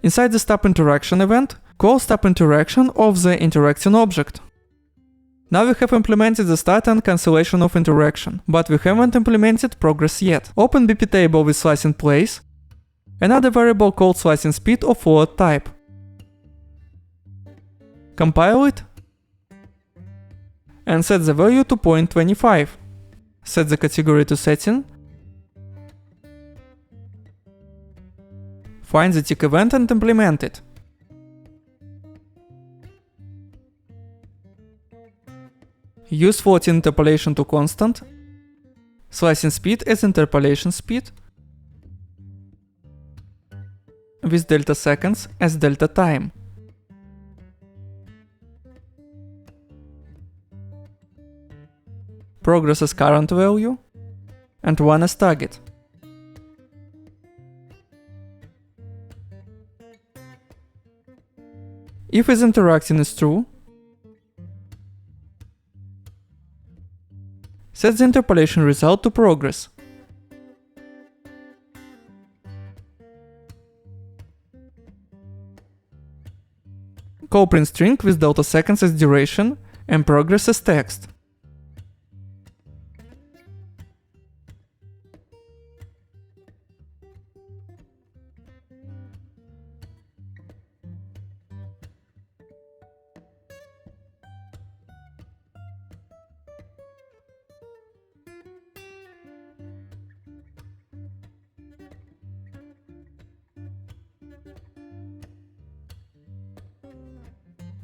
Inside the stop interaction event, call stop interaction of the interacting object. Now we have implemented the start and cancellation of interaction, but we haven't implemented progress yet. Open BP table with slicing place, another variable called slicing speed of float type. Compile it, and set the value to 0.25. Set the category to setting. Find the tick event and implement it. Use floating interpolation to constant, slicing speed as interpolation speed, with delta seconds as delta time. Progress as current value, and 1 as target. If is interacting is true, set the interpolation result to progress. Call print string with delta seconds as duration and progress as text.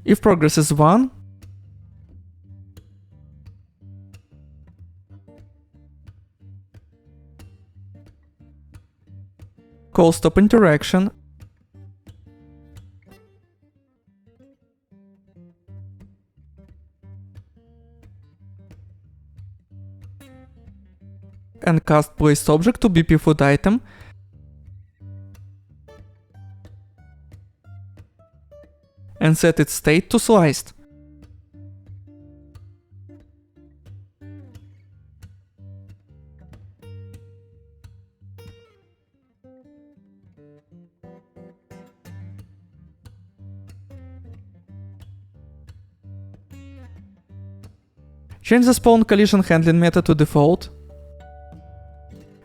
If progress is 1, call stop interaction, and cast placed object to BP food item, and set its state to sliced. Change the spawn collision handling method to default.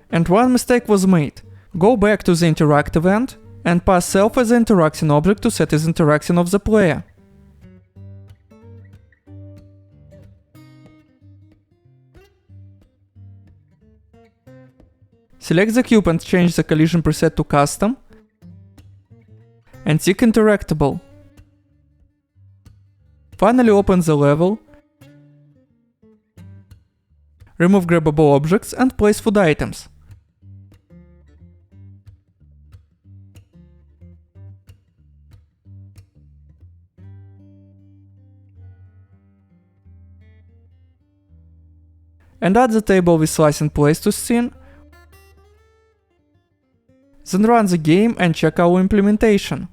And one mistake was made. Go back to the interact event and pass self as the interacting object to set as interaction of the player. Select the cube and change the collision preset to custom, and tick interactable. Finally open the level, remove grabbable objects and place food items. And add the table with slice and place to scene. Then run the game and check our implementation.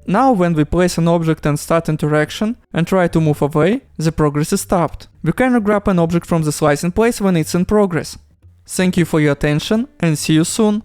Now when we place an object and start interaction and try to move away, the progress is stopped. We cannot grab an object from the slice and place when it's in progress. Thank you for your attention and see you soon!